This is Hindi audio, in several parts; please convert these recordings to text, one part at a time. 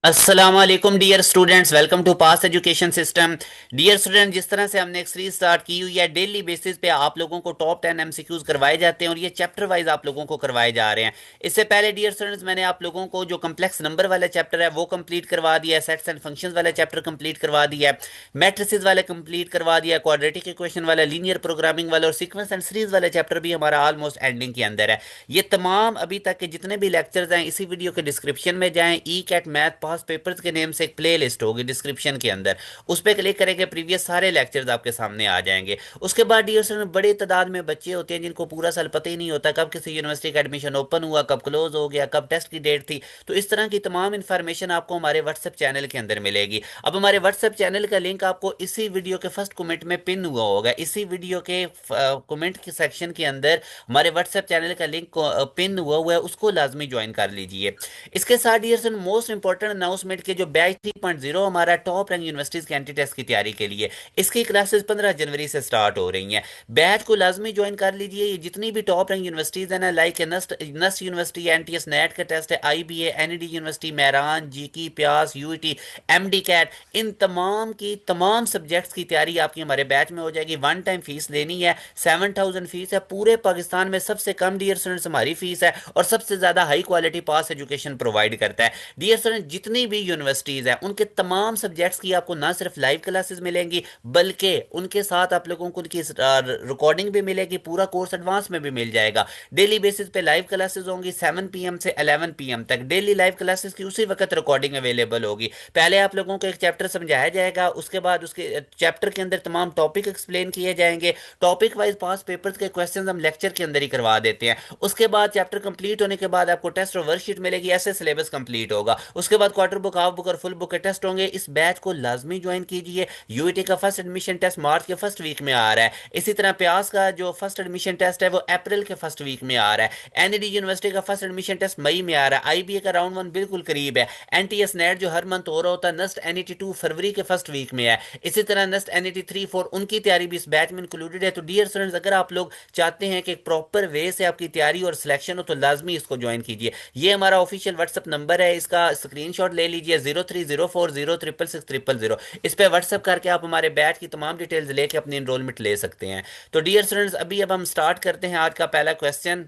अस्सलाम वालेकुम dear students, welcome to pass education system. Dear student, जिस तरह से हमने एक सीरीज स्टार्ट की हुई है, डेली बेसिस पे आप लोगों को टॉप 10 एमसीक्यूज करवाए जाते हैं और ये चैप्टर वाइज आप लोगों को करवाए जा रहे हैं। इससे पहले डियर स्टूडेंट्स, मैंने आप लोगों को जो कम्प्लेक्स नंबर वाला चैप्टर है वो कंप्लीट करवा दिया है, सेट्स एंड फंक्शंस वाला चैप्टर कंप्लीट करवा दिया है, मैट्रिसेस वाला कंप्लीट करवा दिया है, क्वाड्रेटिक इक्वेशन वाला, लीनियर प्रोग्रामिंग वाला और सीक्वेंस एंड सीरीज वाला चैप्टर भी हमारा ऑलमोस्ट एंडिंग के अंदर है। ये तमाम अभी तक के जितने भी लेक्चर्स हैं इसी वीडियो के डिस्क्रिप्शन में जाएं। ई कैट मैथ पास पेपर्स के नेम से एक प्ले लिस्ट होगी डिस्क्रिप्शन के अंदर, उस पर क्लिक करेंगे, प्रीवियस सारे लेक्चर्स आपके सामने आ जाएंगे। उसके बाद डियर स्टूडेंट, बड़े तादाद में बच्चे होते हैं जिनको पूरा साल पता ही नहीं होता कब किसी यूनिवर्सिटी का एडमिशन ओपन हुआ, कब क्लोज हो गया, कब टेस्ट की डेट थी। तो इस तरह की तमाम इन्फॉर्मेशन आपको हमारे व्हाट्सएप चैनल के अंदर मिलेगी। अब हमारे व्हाट्सएप चैनल का लिंक आपको इसी वीडियो के फर्स्ट कमेंट में पिन हुआ होगा। इसी वीडियो के कमेंट के सेक्शन के अंदर हमारे व्हाट्सएप चैनल का लिंक पिन हुआ है, उसको लाजमी ज्वाइन कर लीजिए। इसके साथ डियर मोस्ट इंपॉर्टेंट अनाउंसमेंट के जो बैच 3.0 हमारा टॉप रैंक यूनिवर्सिटीज के एंटी टेस्ट की तैयारी के लिए, इसकी क्लासेस 15 जनवरी से स्टार्ट हो रही हैं। बैच को लाजमी ज्वाइन कर लीजिए। ये जितनी भी टॉप रैंक यूनिवर्सिटीज है ना, like NUST NUST university, NTS NET का टेस्ट है, IBA, NED university, Mehran, GIKI, प्यास, यूईटी, एमडी कैट, इन तमाम की तमाम सब्जेक्ट्स की तैयारी आपकी हमारे बैच में हो जाएगी। वन टाइम फीस देनी है, 7000 फीस है। पूरे पाकिस्तान में सबसे कम डियर स्टूडेंट्स हमारी फीस है और सबसे ज्यादा हाई क्वालिटी पास एजुकेशन प्रोवाइड करता है। डियर स्टूडेंट, जितनी भी यूनिवर्सिटीज है उनके तमाम सब्जेक्ट्स की आपको ना सिर्फ लाइव क्लासेस मिलेंगी, बल्कि उनके साथ आप लोगों को उनकी रिकॉर्डिंग भी मिलेगी, पूरा कोर्स एडवांस में भी मिल जाएगा। डेली बेसिस पे लाइव क्लासेस होंगी 7 PM से 11 PM तक। डेली लाइव क्लासेस की उसी वक्त रिकॉर्डिंग अवेलेबल होगी। पहले आप लोगों को एक चैप्टर समझाया जाएगा, उसके बाद उसके चैप्टर के अंदर तमाम टॉपिक एक्सप्लेन किए जाएंगे। टॉपिक वाइज पास पेपर्स के क्वेश्चंस हम लेक्चर के अंदर ही करवा देते हैं। उसके बाद चैप्टर कंप्लीट होने के बाद आपको टेस्ट और वर्कशीट मिलेगी, ऐसे सिलेबस कंप्लीट होगा। उसके बाद क्वार्टर बुक, हाफ बुक और फुल बुक के टेस्ट होंगे। इस बैच को लाजमी ज्वाइन कीजिए। यूईटी का फर्स्ट एडमिशन टेस्ट मार्च के फर्स्ट वीक में आ रहा है। इसी तरह प्यास का जो फर्स्ट एडमिशन टेस्ट है वो अप्रैल के फर्स्ट वीक में आ रहा है। एनईडी यूनिवर्सिटी का फर्स्ट एडमिशन टेस्ट मई में आ रहा है। आईबीए का राउंड 1 बिल्कुल करीब है। एनटीएस नेट जो हर मंथ हो रहा होता है, नस्ट एनईटी 2 फरवरी के फर्स्ट वीक में है। इसी तरह नस्ट एनईटी 3 4 उनकी तैयारी भी इस बैच में इंक्लूडेड है। तो डियर स्टूडेंट्स, अगर आप लोग चाहते हैं कि एक प्रॉपर वे से आपकी तैयारी और सिलेक्शन हो तो लाजमी इसको ज्वाइन कीजिए। ये हमारा ऑफिशियल व्हाट्सअप नंबर है, इसका स्क्रीनशॉट ले लीजिए, 0304066600। इस पे व्हाट्सअप करके आप हमारे बैच की तमाम डिटेल्स लेके अपनी एनरोलमेंट ले सकते हैं। तो डियर स्टूडेंट्स, अभी अब हम स्टार्ट करते हैं आज का पहला क्वेश्चन।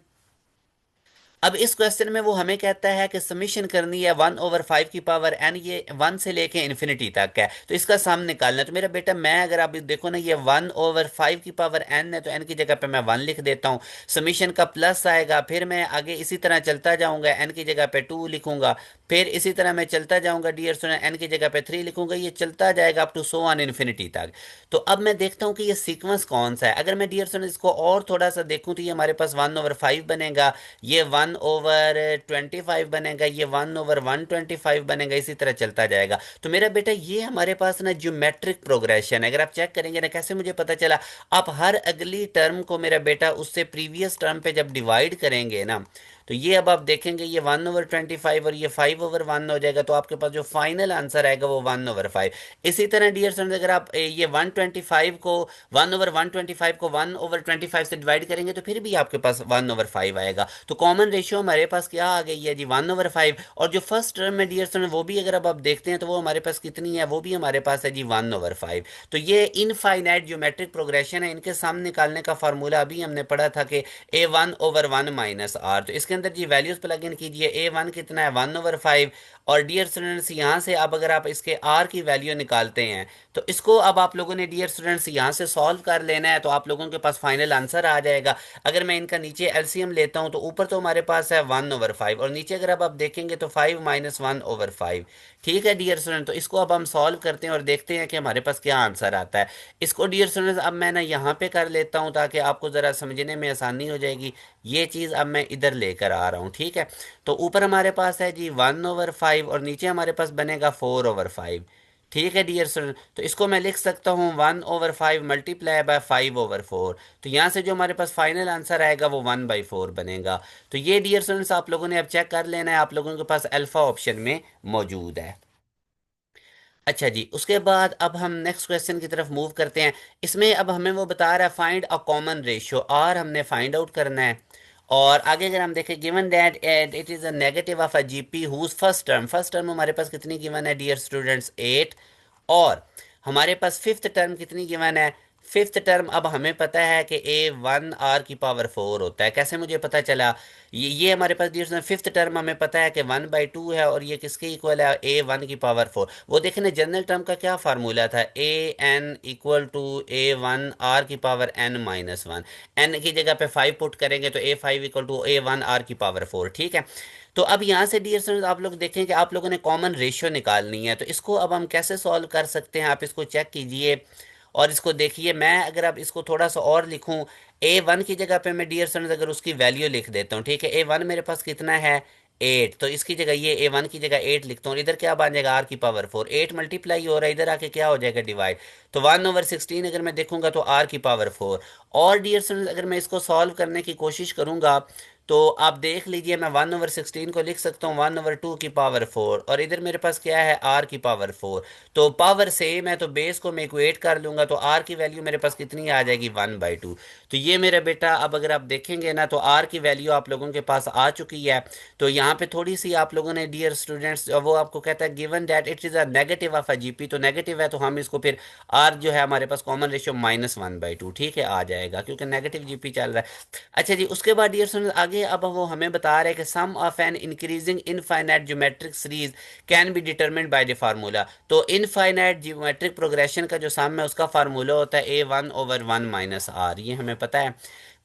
अब इस क्वेश्चन में वो हमें कहता है कि समीशन करनी है 1/5 की पावर n, ये 1 से लेके इन्फिनिटी तक है। तो इसका सम निकालना है। तो मेरा बेटा, मैं अगर आप देखो ना, ये 1/5 की पावर n है, तो n की जगह पे मैं 1 लिख देता हूँ। समीशन का प्लस आएगा, फिर मैं आगे इसी तरह चलता जाऊंगा, n की जगह पे 2 लिखूंगा, फिर इसी तरह मैं चलता जाऊंगा डियर स्टूडेंट, n की जगह पे 3 लिखूंगा, ये चलता जाएगा up to so on infinity तक। तो अब मैं देखता हूँ कि ये सीक्वेंस कौन सा है। अगर मैं डियर स्टूडेंट इसको और थोड़ा सा देखूँ तो ये हमारे पास 1/5 बनेगा, ये 1/25 बनेगा, ये 1/125 बनेगा, इसी तरह चलता जाएगा। तो मेरा बेटा, ये हमारे पास ना ज्योमेट्रिक प्रोग्रेशन है। अगर आप चेक करेंगे ना, कैसे मुझे पता चला, आप हर अगली टर्म को मेरा बेटा उससे प्रीवियस टर्म पे जब डिवाइड करेंगे ना, तो ये अब आप देखेंगे ये 1/25 और ये 5/1 हो जाएगा। तो आपके पास जो फाइनल आंसर आएगा वो 1/5। इसी तरह डियर स्टूडेंट, अगर आप ये 125 को 1/125 को 1/25 से डिवाइड करेंगे तो फिर भी आपके पास 1/5 आएगा। तो कॉमन रेशियो हमारे पास क्या आ गई है जी, 1/5। और जो फर्स्ट टर्म है डियर स्टूडेंट, वो भी अगर अब आप देखते हैं तो वो हमारे पास कितनी है, वो भी हमारे पास है जी 1/5। तो ये इनफाइनाइट ज्योमेट्रिक प्रोग्रेशन है। इनके सामने निकालने का फार्मूला अभी हमने पढ़ा था कि a1/1 - r। तो इसके अंदर जी वैल्यूज प्लग इन कीजिए। a1 कितना है, 1/5। और डियर स्टूडेंट्स, यहाँ से अब अगर आप इसके r की वैल्यू निकालते हैं तो इसको अब आप लोगों ने डियर स्टूडेंट्स यहाँ से सॉल्व कर लेना है, तो आप लोगों के पास फाइनल आंसर आ जाएगा। अगर मैं इनका नीचे एलसीएम लेता हूँ तो ऊपर तो हमारे पास है 1/5 और नीचे अगर अब आप देखेंगे तो 5 - 1/5। ठीक है डियर स्टूडेंट, तो इसको अब हम सॉल्व करते हैं और देखते हैं कि हमारे पास क्या आंसर आता है। इसको डियर स्टूडेंट्स अब मैं ना यहाँ पे कर लेता हूँ ताकि आपको ज़रा समझने में आसानी हो जाएगी। ये चीज़ अब मैं इधर लेकर आ रहा हूँ, ठीक है। तो ऊपर हमारे पास है जी 1/5 और नीचे हमारे पास बनेगा 4/5। ठीक है डियर स्टूडेंट, तो इसको मैं लिख सकता हूँ 1/5 मल्टीप्लाई बाय 5/4। तो यहाँ से जो हमारे पास फाइनल आंसर आएगा वो 1/4 बनेगा। तो ये डियर स्टूडेंट्स आप लोगों ने अब चेक कर लेना है, आप लोगों के पास अल्फा ऑप्शन में मौजूद है। अच्छा जी, उसके बाद अब हम नेक्स्ट क्वेश्चन की तरफ मूव करते हैं। इसमें अब हमें वो बता रहा है find a common ratio, r हमने फाइंड आउट करना है। और आगे अगर हम देखें, given that it is a negative of a GP whose first term हमारे पास कितनी गिवन है डियर स्टूडेंट्स, 8। और हमारे पास फिफ्थ टर्म कितनी गिवन है, फिफ्थ टर्म अब हमें पता है कि A1R⁴ होता है। कैसे मुझे पता चला, ये हमारे पास डियर फिफ्थ टर्म हमें पता है कि 1/2 है, और ये किसके इक्वल है, A1⁴ वो देखें ना, जनरल टर्म का क्या फार्मूला था, AN = A1R⁴ n की जगह पे 5 पुट करेंगे तो A5 = A1R⁴, ठीक है। तो अब यहाँ से डियर स्टूडेंट्स आप लोग देखें कि आप लोगों ने कॉमन रेशियो निकालनी है, तो इसको अब हम कैसे सॉल्व कर सकते हैं, आप इसको चेक कीजिए और इसको देखिए। मैं अगर अब इसको थोड़ा सा और लिखूं, A1 की जगह पे मैं डियर स्टूडेंट्स अगर उसकी वैल्यू लिख देता हूँ, ठीक है, A1 मेरे पास कितना है 8, तो इसकी जगह ये A1 की जगह 8 लिखता हूँ, इधर क्या बन जाएगा R⁴ 8 मल्टीप्लाई हो रहा है, इधर आके क्या हो जाएगा डिवाइड, तो 1/16 अगर मैं देखूंगा तो R⁴। और डियर स्टूडेंट्स अगर मैं इसको सॉल्व करने की कोशिश करूंगा, तो आप देख लीजिए मैं 1/16 को लिख सकता हूँ 1/2⁴, और इधर मेरे पास क्या है R⁴। तो पावर सेम है तो बेस को मैं इक्वेट कर लूंगा, तो R की वैल्यू मेरे पास कितनी आ जाएगी 1/2। तो ये मेरा बेटा, अब अगर आप देखेंगे ना तो R की वैल्यू आप लोगों के पास आ चुकी है। तो यहाँ पे थोड़ी सी आप लोगों ने डियर स्टूडेंट्स, वो आपको कहता है given that it is a negative of a GP, तो नेगेटिव है तो हम इसको फिर R जो है हमारे पास कॉमन रेशियो -1/2, ठीक है, आ जाएगा क्योंकि नेगेटिव जीपी चल रहा है। अच्छा जी, उसके बाद डियर स्टूडेंट्स आगे अब वो हमें बता रहे हैं कि सम of an increasing infinite geometric series can be determined by the formula. तो इनफाइनाइट ज्योमेट्रिक प्रोग्रेशन का जो सम है उसका फार्मूला होता है A1/1 - R, ये हमें पता है।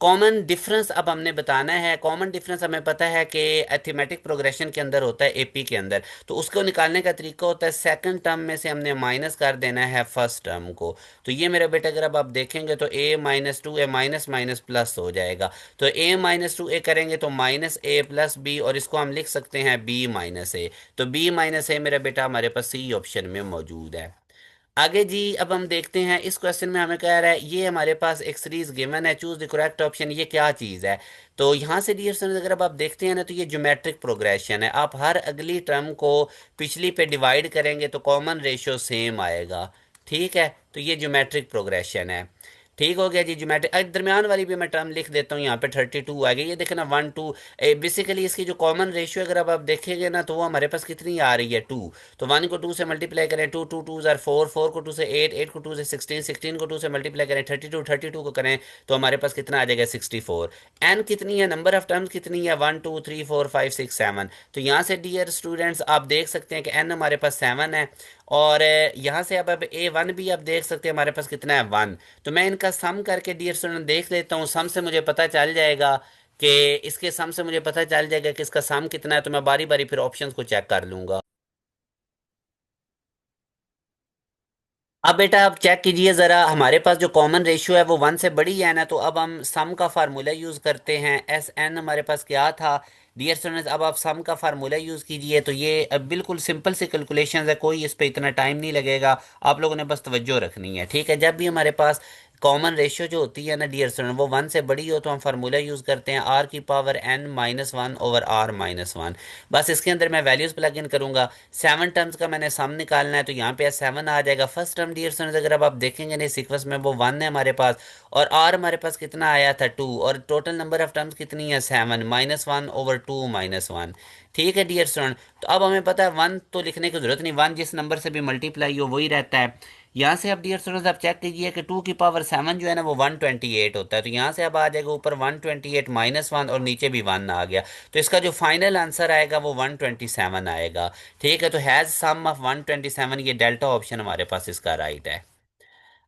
कॉमन डिफरेंस अब हमने बताना है, कॉमन डिफरेंस हमें पता है कि अरिथमेटिक प्रोग्रेशन के अंदर होता है एपी के अंदर, तो उसको निकालने का तरीका होता है सेकंड टर्म में से हमने माइनस कर देना है फर्स्ट टर्म को। तो ये मेरे बेटे अगर अब आप देखेंगे तो A-2 ए माइनस माइनस प्लस हो जाएगा, तो A-2 A करेंगे तो -A+B, और इसको हम लिख सकते हैं B-A। तो B-A मेरा बेटा हमारे पास सी ऑप्शन में मौजूद है। आगे जी, अब हम देखते हैं इस क्वेश्चन में हमें कह रहा है ये हमारे पास एक सीरीज गिवन है, चूज द करेक्ट ऑप्शन, ये क्या चीज़ है। तो यहाँ से डियर स्टूडेंट्स अगर अब आप देखते हैं ना तो ये ज्योमेट्रिक प्रोग्रेशन है, आप हर अगली टर्म को पिछली पे डिवाइड करेंगे तो कॉमन रेशियो सेम आएगा, ठीक है, तो ये ज्योमेट्रिक प्रोग्रेशन है। ठीक हो गया जी, ज्योमेट्रिक दरमियान वाली भी मैं टर्म लिख देता हूँ, यहाँ पे 32 आ गई, ये देखे ना 1 2, बेसिकली इसकी जो कॉमन रेशियो अगर अब आप देखेंगे ना तो वो हमारे पास कितनी आ रही है 2। तो 1 को 2 से मल्टीप्लाई करें, 2 2 2 4, 4 को 2 से 8, 8 को 2 से 16, 16 को 2 से मल्टीप्लाई करें 32, 32 को करें तो हमारे पास कितना आ जाएगा 64। एन कितनी है, नंबर ऑफ टर्म्स कितनी है, 1 2 3 4 5 6 7। तो यहाँ से डियर स्टूडेंट्स आप देख सकते हैं कि एन हमारे पास 7 है, और यहाँ से अब A1 भी आप देख सकते हैं हमारे पास कितना है 1। तो मैं इनका सम करके डियर स्टूडेंट देख लेता हूँ, सम से मुझे पता चल जाएगा कि इसके सम से मुझे पता चल जाएगा कि इसका सम कितना है, तो मैं बारी बारी फिर ऑप्शंस को चेक कर लूंगा। अब बेटा आप चेक कीजिए जरा, हमारे पास जो कॉमन रेशियो है वो 1 से बड़ी है ना, तो अब हम सम का फार्मूला यूज करते हैं। SN हमारे पास क्या था डियर स्टूडेंट्स, अब आप सम का फार्मूला यूज कीजिए, तो ये अब बिल्कुल सिंपल सी कैलकुलेशन है, कोई इस पे इतना टाइम नहीं लगेगा, आप लोगों ने बस तवज्जो रखनी है, ठीक है। जब भी हमारे पास कॉमन रेशियो जो होती है ना डियर स्टूडेंट वो 1 से बड़ी हो तो हम फार्मूला यूज करते हैं R⁻n - 1/R-1। बस इसके अंदर मैं वैल्यूज प्लग इन करूंगा, 7 टर्म्स का मैंने सम निकालना है, तो यहाँ पे 7 आ जाएगा। फर्स्ट टर्म डियर स्टूडेंट्स अगर अब आप देखेंगे ना सीक्वेंस में वो 1 है हमारे पास, और R हमारे पास कितना आया था 2, और टोटल नंबर ऑफ टर्म्स कितनी है 7, -1/2 - 1। ठीक है डियर स्टूडेंट, तो अब हमें पता है 1 तो लिखने की जरूरत नहीं, 1 जिस नंबर से भी मल्टीप्लाई हो वही रहता है। यहाँ से अब डियर स्टूडेंट्स आप चेक कीजिए कि 2 की पावर 7 जो है ना वो 128 होता है, तो यहाँ से अब आ जाएगा ऊपर 128 -1, और नीचे भी 1 आ गया, तो इसका जो फाइनल आंसर आएगा वो 127 आएगा। ठीक है, तो हैज सम ऑफ 127, ये डेल्टा ऑप्शन हमारे पास इसका राइट है।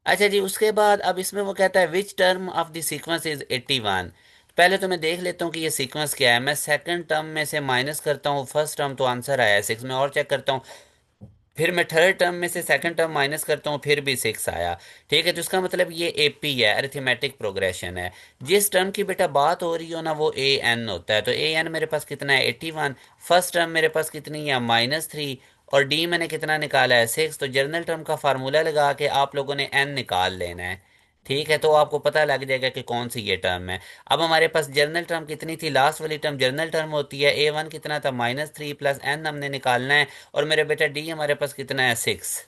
अच्छा जी, उसके बाद अब इसमें वो कहता है which term of the sequence is 81। पहले तो मैं देख लेता हूँ कि ये सीक्वेंस क्या है, मैं सेकंड टर्म में से माइनस करता हूँ फर्स्ट टर्म, तो आंसर आया है 6। मैं और चेक करता हूँ, फिर मैं थर्ड टर्म में से सेकंड टर्म माइनस करता हूँ, फिर भी 6 आया। ठीक है, तो इसका मतलब ये एपी है, अरिथमेटिक प्रोग्रेशन है। जिस टर्म की बेटा बात हो रही हो ना वो A n होता है, तो A n मेरे पास कितना है 81, फर्स्ट टर्म मेरे पास कितनी है -3, और डी मैंने कितना निकाला है 6। तो जर्नल टर्म का फार्मूला लगा के आप लोगों ने n निकाल लेना है, ठीक है, तो आपको पता लग जाएगा कि कौन सी ये टर्म है। अब हमारे पास जर्नल टर्म कितनी थी, लास्ट वाली टर्म जर्नल टर्म होती है, A1 कितना था -3 प्लस n हमने निकालना है, और मेरे बेटा डी हमारे पास कितना है 6।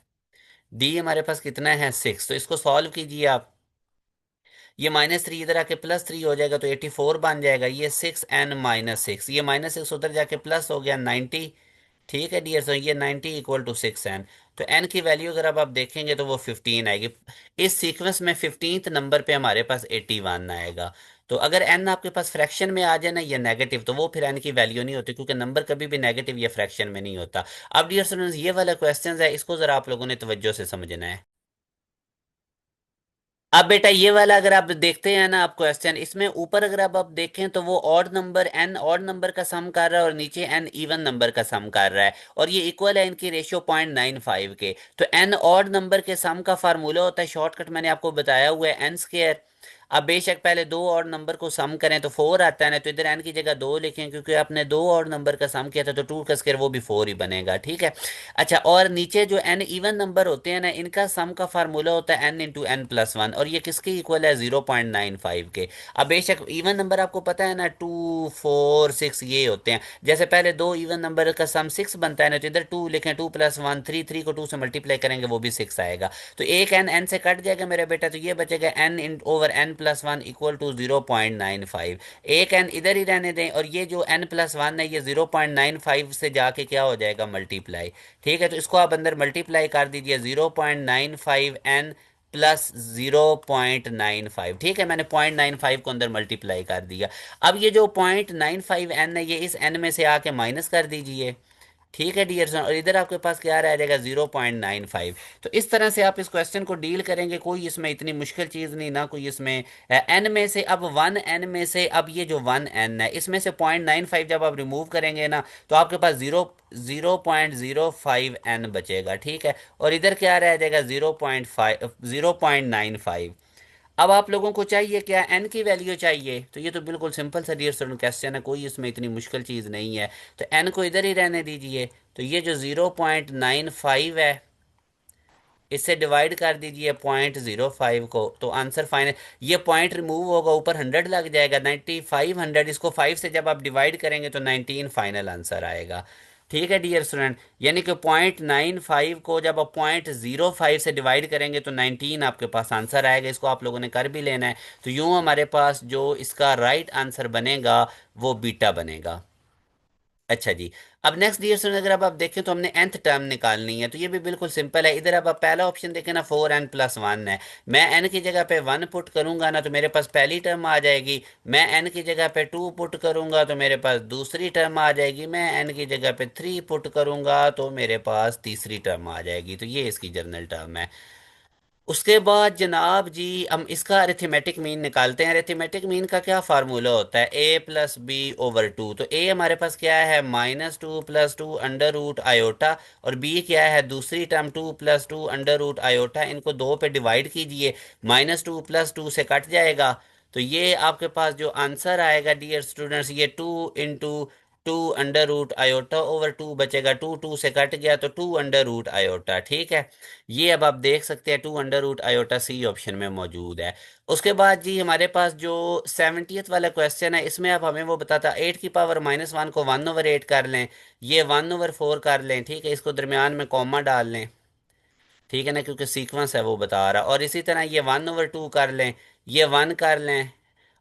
डी हमारे पास कितना है 6, तो इसको सॉल्व कीजिए आप। ये -3 इधर आके +3 हो जाएगा तो 84 बन जाएगा। ये 6n-6, ये -6 उधर जाके प्लस हो गया 90। ठीक है डियर, सो ये 90 = 6n। तो n की वैल्यू अगर अब आप देखेंगे तो वो 15 आएगी। इस सीक्वेंस में 15th नंबर पे हमारे पास 81 आएगा। तो अगर n आपके पास फ्रैक्शन में आ जाए ना या नेगेटिव, तो वो फिर n की वैल्यू नहीं होती, क्योंकि नंबर कभी भी नेगेटिव या फ्रैक्शन में नहीं होता। अब डियर स्टूडेंट्स, ये वाला क्वेश्चन है, इसको जरा आप लोगों ने तवज्जो से समझना है। अब बेटा ये वाला अगर आप देखते हैं ना, आप क्वेश्चन इसमें ऊपर अगर आप देखें तो वो odd number n odd number का सम कर रहा है और नीचे n इवन नंबर का सम कर रहा है, और ये इक्वल है इनकी रेशियो 0.95 के। तो n ऑड नंबर के सम का फार्मूला होता है, शॉर्टकट मैंने आपको बताया हुआ है, n²। अब बेशक पहले दो और नंबर को सम करें तो 4 आता है ना, तो इधर n की जगह 2 लिखें, क्योंकि आपने दो और नंबर का सम किया था तो 2 का स्क्वायर वो भी 4 ही बनेगा। ठीक है। अच्छा, और नीचे जो n इवन नंबर होते हैं ना, इनका सम का फार्मूला होता है n × n+1, और ये किसके इक्वल है, 0.95 के। अब बेशक इवन नंबर आपको पता है ना, 2 4 6 ये होते हैं। जैसे पहले दो इवन नंबर का सम 6 बनता है ना, तो इधर 2 लिखें, 2+1 3, 3 को 2 से मल्टीप्लाई करेंगे वो भी 6 आएगा। तो एक n से कट जाएगा मेरा बेटा, तो ये बचेगा n/n+1 = 0.95। एक n इधर ही रहने दें, और ये जो n+1 है ये 0.95 से जाके क्या हो जाएगा, मल्टीप्लाई। ठीक है, तो इसको आप अंदर मल्टीप्लाई कर दीजिए, 0.95n +0.95। ठीक है, मैंने 0.95 को अंदर मल्टीप्लाई कर दिया। अब ये जो 0.95n है, ये इस n में से आके माइनस कर दीजिए। ठीक है डियर, और इधर आपके पास क्या रह जाएगा, 0.95। तो इस तरह से आप इस क्वेश्चन को डील करेंगे, कोई इसमें इतनी मुश्किल चीज़ नहीं ना, कोई इसमें एन में से, अब 1n में से, अब ये जो 1n है इसमें से 0.95 जब आप रिमूव करेंगे ना, तो आपके पास 0.05n बचेगा। ठीक है, और इधर क्या रह जाएगा, 0.95। अब आप लोगों को चाहिए क्या, एन की वैल्यू चाहिए, तो ये तो बिल्कुल सिंपल सा डियर स्टूडेंट क्वेश्चन है, कोई इसमें इतनी मुश्किल चीज़ नहीं है। तो एन को इधर ही रहने दीजिए, तो ये जो 0.95 है, इससे डिवाइड कर दीजिए 0.05 को, तो आंसर फाइनल, ये पॉइंट रिमूव होगा, ऊपर 100 लग जाएगा, 95 100, इसको 5 से जब आप डिवाइड करेंगे तो 19 फाइनल आंसर आएगा। ठीक है डियर स्टूडेंट, यानी कि 0.95 को जब आप 0.05 से डिवाइड करेंगे तो 19 आपके पास आंसर आएगा। इसको आप लोगों ने कर भी लेना है। तो यूं हमारे पास जो इसका राइट आंसर बनेगा वो बीटा बनेगा। अच्छा जी। अब नेक्स्ट डियर स्टूडेंट, अगर अब आप देखें तो हमने nth टर्म निकालनी है, तो ये भी बिल्कुल सिंपल है। इधर अब आप पहला ऑप्शन देखें ना, 4n+1 है। मैं n की जगह पे 1 पुट करूंगा ना, तो मेरे पास पहली टर्म आ जाएगी। मैं n की जगह पे 2 पुट करूंगा तो मेरे पास दूसरी टर्म आ जाएगी। मैं n की जगह पे 3 पुट करूंगा तो मेरे पास तीसरी टर्म आ जाएगी। तो ये इसकी जनरल टर्म है। उसके बाद जनाब जी हम इसका अरिथमेटिक मीन निकालते हैं। अरिथमेटिक मीन का क्या फार्मूला होता है, a+b/2। तो a हमारे पास क्या है, -2 + 2 √i, और b क्या है, दूसरी टर्म 2 + 2 √i। इनको दो पे डिवाइड कीजिए, -2 + 2 से कट जाएगा। तो ये आपके पास जो आंसर आएगा डियर स्टूडेंट्स, ये 2 × 2 √i/2 बचेगा। 2 से कट गया तो 2 √i। ठीक है, ये अब आप देख सकते हैं 2 √i सी ऑप्शन में मौजूद है। उसके बाद जी हमारे पास जो 70th वाला क्वेश्चन है, इसमें अब हमें वो बताता, 8⁻⁻1 को 1/8 कर लें, ये 1/4 कर लें। ठीक है, इसको दरमियान में कॉमा डाल लें। ठीक है ना, क्योंकि सीक्वेंस है वो बता रहा, और इसी तरह ये 1/2 कर लें, ये 1 कर लें,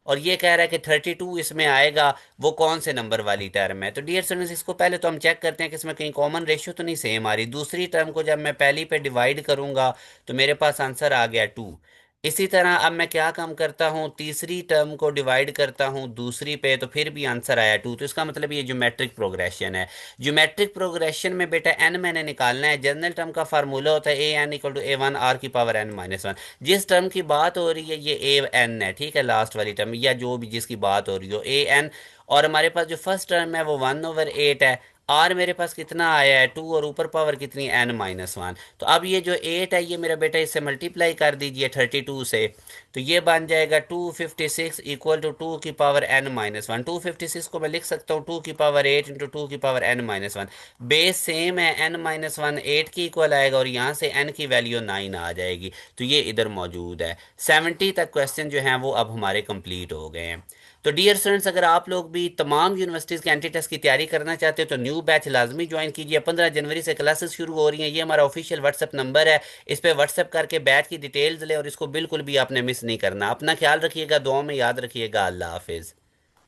और ये कह रहा है कि 32 इसमें आएगा, वो कौन से नंबर वाली टर्म है। तो डियर स्टूडेंट्स, इसको पहले तो हम चेक करते हैं कि इसमें कहीं कॉमन रेशियो तो नहीं सेम आ रही। दूसरी टर्म को जब मैं पहली पे डिवाइड करूंगा तो मेरे पास आंसर आ गया 2। इसी तरह अब मैं क्या काम करता हूँ, तीसरी टर्म को डिवाइड करता हूँ दूसरी पे, तो फिर भी आंसर आया 2। तो इसका मतलब ये ज्योमेट्रिक प्रोग्रेशन है। ज्योमेट्रिक प्रोग्रेशन में बेटा एन मैंने निकालना है। जनरल टर्म का फार्मूला होता है a n = a1 r⁻n−1। जिस टर्म की बात हो रही है ये ए एन है। ठीक है, लास्ट वाली टर्म या जो भी जिसकी बात हो रही हो, a n। और हमारे पास जो फर्स्ट टर्म है वो 1/8 है। आर मेरे पास कितना आया है, 2, और ऊपर पावर कितनी, n-1। तो अब ये जो 8 है ये मेरा बेटा इससे मल्टीप्लाई कर दीजिए 32 से, तो ये बन जाएगा 256 = 2 की पावर n-1। 256 को मैं लिख सकता हूँ 2 की पावर 8 × 2 की पावर n-1। बेस सेम है, n-1 8 की इक्वल आएगा, और यहाँ से n की वैल्यू 9 आ जाएगी। तो ये इधर मौजूद है। 70 तक क्वेश्चन जो हैं वो अब हमारे कंप्लीट हो गए हैं। तो डियर स्टूडेंट्स, अगर आप लोग भी तमाम यूनिवर्सिटीज़ के एंट्री टेस्ट की तैयारी करना चाहते हो तो न्यू बैच लाजमी ज्वाइन कीजिए। 15 जनवरी से क्लासेस शुरू हो रही हैं। ये हमारा ऑफिशियल व्हाट्सअप नंबर है, इस पे व्हाट्सअप करके बैच की डिटेल्स लें और इसको बिल्कुल भी आपने मिस नहीं करना। अपना ख्याल रखिएगा, दुआ में याद रखिएगा। अल्लाह हाफिज़।